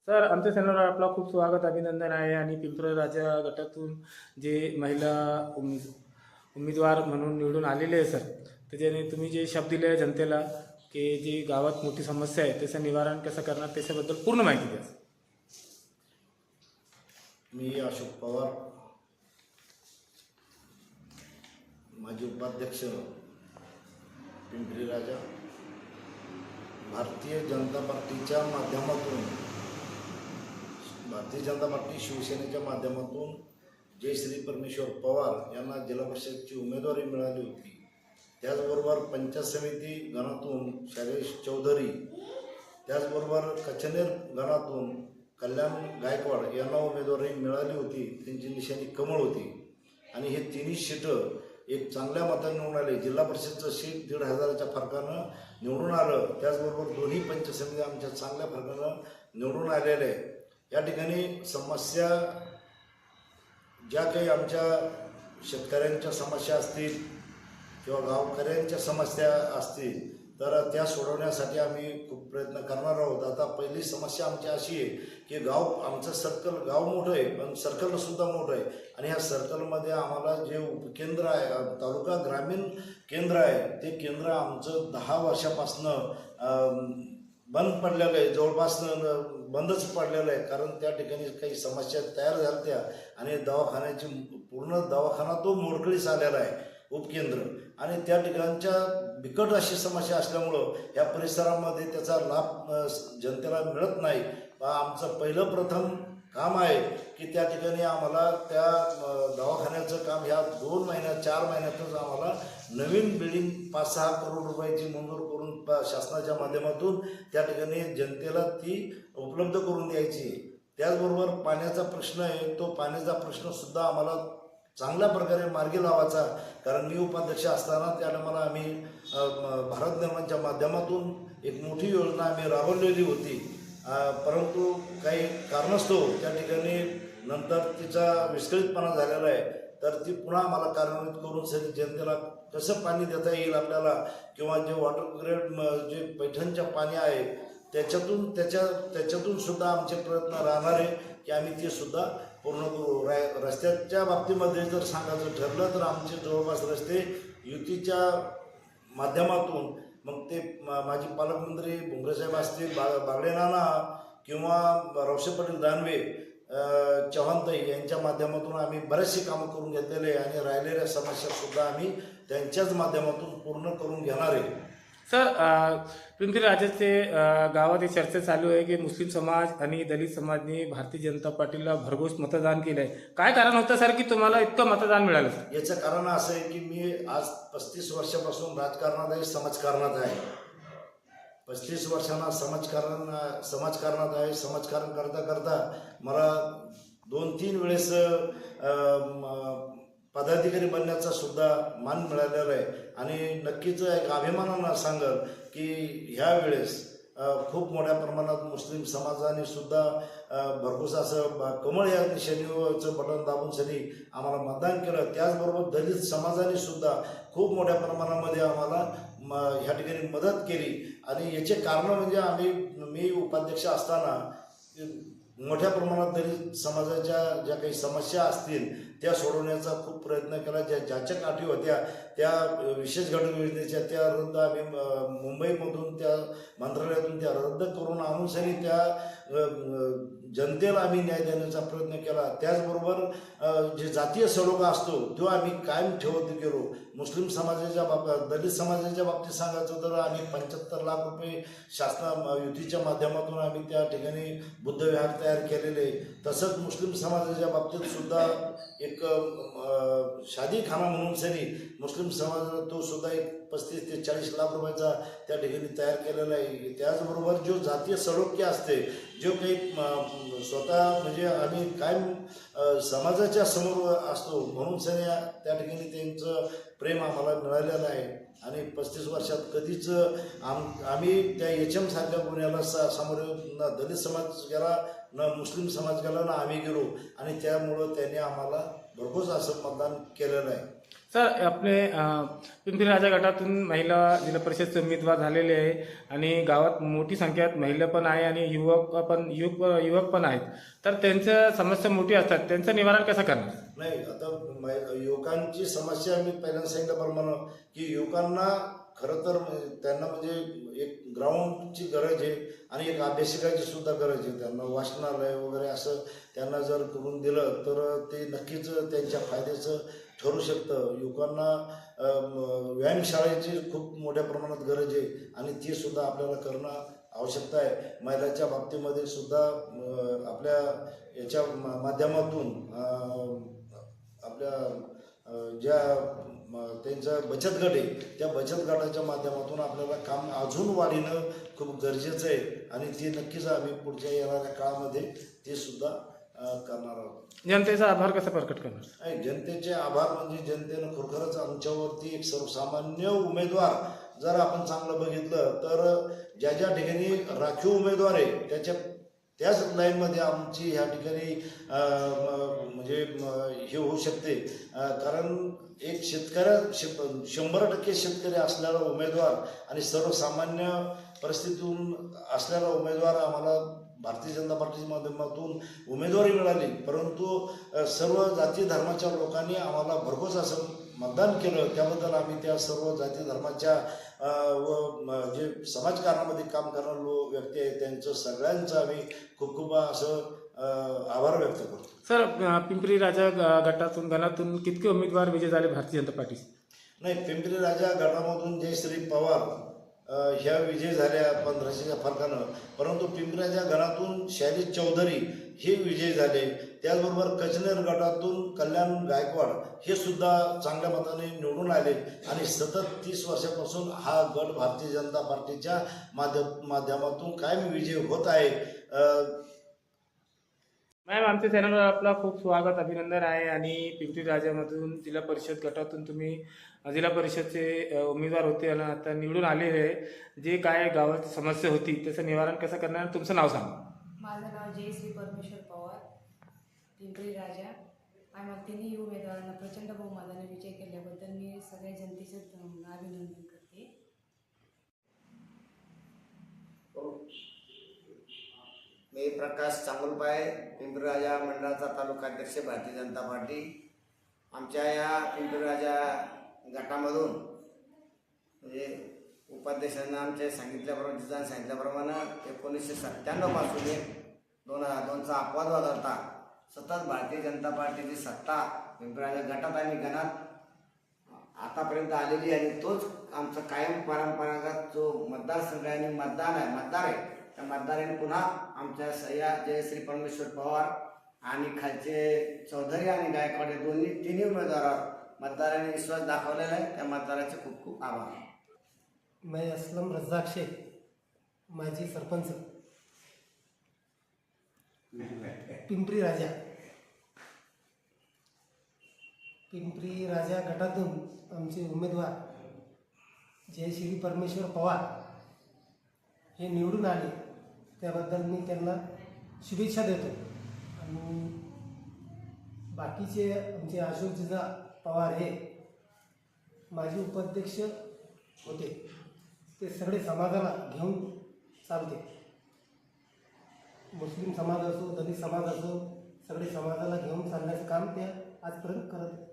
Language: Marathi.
सर, आमच्या चॅनलवर आपला खूप स्वागत अभिनंदन आहे आणि पिंपरी राजा गटातून जे महिला उमेदवार म्हणून निवडून आलेले आहे सर, त्याच्याने तुम्ही जे शब्द दिले आहे जनतेला की जी गावात मोठी समस्या आहे त्याचं निवारण कसं करणार त्याच्याबद्दल पूर्ण माहिती द्या. मी अशोक पवार, माजी उपाध्यक्ष पिंपरी राजा. भारतीय जनता पार्टीच्या माध्यमातून, भारतीय जनता पार्टी शिवसेनेच्या माध्यमातून जयश्री परमेश्वर पवार यांना जिल्हा परिषदची उमेदवारी मिळाली होती. त्याचबरोबर पंचायत समिती गणातून शैलेश चौधरी, त्याचबरोबर कचनेर गणातून कल्याण गायकवाड यांना उमेदवारी मिळाली होती. त्यांची निशाणी कमळ होती आणि हे तिन्ही सीटं एक चांगल्या मताने निवडून आले. जिल्हा परिषदचं सीट 1,500च्या फरकानं निवडून आलं. त्याचबरोबर दोन्ही पंचायत समिती आमच्या चांगल्या फरकानं निवडून आलेल्या आहे. या ठिकाणी समस्या ज्या काही आमच्या शेतकऱ्यांच्या समस्या असतील किंवा गावकऱ्यांच्या समस्या असतील तर त्या सोडवण्यासाठी आम्ही खूप प्रयत्न करणार आहोत. आता पहिली समस्या आमची अशी आहे की आमचं सर्कल गाव मोठं आहे पण सर्कलसुद्धा मोठं आहे आणि ह्या सर्कलमध्ये आम्हाला जे उपकेंद्र आहे, तालुका ग्रामीण केंद्र आहे, ते केंद्र आमचं 10 वर्षापासनं बंद पडलेलं आहे, जवळपास बंदच पडलेलं आहे. कारण त्या ठिकाणी काही समस्या तयार झाल्या त्या आणि दवाखान्याची पूर्ण दवाखाना तो मोडकळीस आलेला आहे उपकेंद्र आणि त्या ठिकाणच्या बिकट अशी समस्या असल्यामुळं या परिसरामध्ये त्याचा लाभ जनतेला मिळत नाही. आमचं पहिलं प्रथम काम आहे की त्या ठिकाणी आम्हाला त्या दवाखान्याचं काम ह्या 2 महिन्यात 4 महिन्यातच आम्हाला नवीन बिल्डिंग 5-6 करोड रुपयाची मंजूर करून शासनाच्या माध्यमातून त्या ठिकाणी जनतेला ती उपलब्ध करून द्यायची. त्याचबरोबर पाण्याचा प्रश्न आहे, तो पाण्याचा प्रश्नसुद्धा आम्हाला चांगल्या प्रकारे मार्गी लावायचा. कारण मी उपाध्यक्ष असताना त्याला मला आम्ही भारत निर्माणच्या माध्यमातून एक मोठी योजना आम्ही राबवलेली होती, परंतु काही कारणास्तव त्या ठिकाणी नंतर तिचा विस्कळीतपणा झालेला आहे. तर ती पुन्हा आम्हाला कार्यान्वित करून सगळी जनतेला कसं पाणी देता येईल आपल्याला किंवा जे वॉटर ग्रेड जे पैठणच्या पाणी आहे त्याच्यातून सुद्धा आमचे प्रयत्न राहणार आहे की आम्ही ते सुद्धा पूर्ण करू. रस्त्याच्या बाबतीमध्ये जर सांगायचं ठरलं तर आमचे जवळपास रस्ते युतीच्या माध्यमातून मग ते माजी पालकमंत्री भुमरेसाहेब असतील, बागडे नाना किंवा रावसाहेब पाटील दानवे, चव्हाणताई यांच्या माध्यमातून आम्ही बरेचसे कामं करून घेतलेले आणि राहिलेल्या समस्यासुद्धा आम्ही त्यांच्याच माध्यमातून पूर्ण करून घेणार आहे. सर, पिंपरी राजाचे गावात ही चर्चा चालू आहे की मुस्लिम समाज आणि दलित समाजने भारतीय जनता पार्टीला भरघोस मतदान केलं आहे. काय कारण होतं सर की तुम्हाला इतकं मतदान मिळालं? याचं कारण असं आहे की मी आज 35 वर्षापासून राजकारणात आहे, समाजकारणात आहे. 35 वर्षांना समाजकारणात आहे. समाजकारण करता करता मला 2-3 वेळेस पदाधिकारी बनण्याचा सुद्धा मान मिळालेला आहे आणि नक्कीच एक अभिमानानं सांगेल की ह्या वेळेस खूप मोठ्या प्रमाणात मुस्लिम समाजाने सुद्धा भरघोस असं कमळ या निशाणीचं बटन दाबून सनी आम्हाला मतदान केलं. त्याचबरोबर दलित समाजाने सुद्धा खूप मोठ्या प्रमाणामध्ये आम्हाला ह्या ठिकाणी मदत केली आणि याचे कारण म्हणजे मी उपाध्यक्ष असताना मोठ्या प्रमाणात दलित समाजाच्या ज्या काही समस्या असतील त्या सोडवण्याचा खूप प्रयत्न केला. ज्याच्या काठी होत्या त्या विशेष घटक योजनेच्या त्या रद्द आम्ही मुंबईमधून त्या मंत्रालयातून त्या रद्द करून आणून सनी त्या जनतेला आम्ही न्याय देण्याचा प्रयत्न केला. त्याचबरोबर जे जातीय सलोखा असतो तो आम्ही कायम ठेवत गेलो. मुस्लिम समाजाच्या दलित समाजाच्या बाबतीत सांगायचं तर आम्ही 75 लाख रुपये युतीच्या माध्यमातून आम्ही त्या ठिकाणी बुद्धविहार तयार केलेले. तसंच मुस्लिम समाजाच्या बाबतीत सुद्धा एक शादीखाना म्हणून सनी मुस्लिम समाजाला तो सुद्धा एक 35 ते 40 लाख रुपयाचा त्या ठिकाणी तयार केलेला आहे. त्याचबरोबर जो जातीय सलोख्य असते, जो काही स्वतः म्हणजे आम्ही कायम समाजाच्या समोर असतो म्हणून सनी त्या ठिकाणी त्यांचं प्रेम आम्हाला मिळालेलं आहे आणि 35 वर्षात कधीच आम्ही त्या HM सारख्या गुन्ह्याला सामोरे न दलित समाज गेला न मुस्लिम समाज गेला ना आम्ही गेलो आणि त्यामुळं त्यांनी आम्हाला भरघोस असं मतदान केलेलं आहे. सर आपले पिंपरी राजा गटातून महिला जिल्हा परिषदचे उमेदवार झालेले आहे आणि गावात मोठी संख्येत महिला पण आहे आणि युवक पण आहेत. तर त्यांच्या समस्या मोठी असतात, त्यांचं निवारण कसं करणार? नाही, आता युवकांची समस्या मी पहिल्यांदा सांगितल्याप्रमाणे की युवकांना खरं तर त्यांना म्हणजे एक ग्राउंडची गरज आहे आणि एक अभ्यासिकाची सुद्धा गरज आहे. त्यांना वाचनालय वगैरे असं त्यांना जर करून दिलं तर ते नक्कीच त्यांच्या फायद्याचं ठरू शकतं. युवकांना व्यायामशाळेची खूप मोठ्या प्रमाणात गरज आहे आणि ती सुद्धा आपल्याला करणं आवश्यकता आहे. महिलांच्या बाबतीमध्ये सुद्धा आपल्या याच्या माध्यमातून आपल्या ज्या त्यांचा बचत गट आहे त्या बचत गटाच्या माध्यमातून आपल्याला काम अजून वाढीनं खूप गरजेचं आहे आणि ते नक्कीच आम्ही पुढच्या येणाऱ्या काळामध्ये ते सुद्धा करणार आहोत. जनतेचा आभार कसा प्रकट करणार? आणि जनतेचे आभार म्हणजे जनतेनं खरोखरच आमच्यावरती एक सर्वसामान्य उमेदवार जर आपण चांगलं बघितलं तर ज्या ज्या ठिकाणी राखीव उमेदवार आहे त्याच लाईनमध्ये आमची ह्या ठिकाणी म्हणजे हे होऊ शकते. कारण एक 100% शेतकरी असलेला उमेदवार आणि सर्वसामान्य परिस्थितीतून असलेला उमेदवार आम्हाला भारतीय जनता पार्टीच्या माध्यमातून उमेदवारी मिळाली. परंतु सर्व जाती धर्माच्या लोकांनी आम्हाला भरघोस असं मतदान केलं. त्याबद्दल आम्ही त्या सर्व जाती धर्माच्या व जे समाजकारणामध्ये काम करणारे व्यक्ती आहेत त्यांचं सगळ्यांचं आम्ही खूप खूप असं आभार व्यक्त करतो. सर पिंपरी राजा गणातून कितके उमेदवार विजय झाले भारतीय जनता पार्टी? नाही, पिंपरी राजा गटामधून जयश्री पवार ह्या विजय झाल्या 1500च्या फरकानं. परंतु पिंपरी राजा गणातून शैलेश चौधरी हे विजय झाले. त्याचबरोबर कचनेर गटातून कल्याण गायकवाड हे सुद्धा चांगल्या मताने निवडून आले आणि सतत 30 वर्षापासून हा गट भारतीय जनता पार्टीच्या माध्यमातून कायम विजय होत आहे. मॅम आमच्या चॅनलवर आपला खूप स्वागत अभिनंदन आहे आणि पिंपरी राजामधून जिल्हा परिषद गटातून तुम्ही जिल्हा परिषदचे उमेदवार होते आणि आता निवडून आलेले आहे. जे काय गावाची समस्या होती त्याचं निवारण कसं करणार? तुमचं नाव सांगा. माझं नाव जयश्री परमेश्वर पवार, पिंपरी राजा. आम्ही तिन्ही उमेदवारांना प्रचंड बहुमताने विजय केल्याबद्दल मी सगळ्या जनतेचे अभिनंदन करते. मी प्रकाश चांगुलपाय, पिंपरी राजा मंडळाचा तालुकाध्यक्ष, भारतीय जनता पार्टी. आमच्या या पिंपरी राजा गटामधून म्हणजे उपाध्यक्षांना आमच्या सांगितल्याप्रमाणे 1997 पासून 2002चा अपवाद वगळता सतत भारतीय जनता पार्टीची सत्ता पिंपरी राजा गटात आणि गणात आतापर्यंत आलेली आणि तोच आमचा कायम परंपरागत जो मतदारसंघ आणि मतदार आहे त्या मतदारांनी पुन्हा आमच्या सह्या जयश्री परमेश्वर पवार आणि खालचे चौधरी आणि गायकवाड हे तिन्ही उमेदवारावर मतदारांनी विश्वास दाखवलेला आहे. त्या मतदाराचे खूप खूप आभार. मैं असलम रज्जाक शेख, माजी सरपंच, पिंपरी राजा. पिंपरी राजा गटातून आमचे उमेदवार जयश्री परमेश्वर पवार हे निवडून आले त्याबद्दल मी त्यांना शुभेच्छा देतो. आणि बाकीचे आमचे अशोक जिजा पवार हे माजी उपाध्यक्ष होते, ते सगळे समाजाला घेऊन चालते. मुस्लिम समाज असो, दलित समाज असो, सगळे समाजाला घेऊन चालण्याचं काम ते आजपर्यंत करत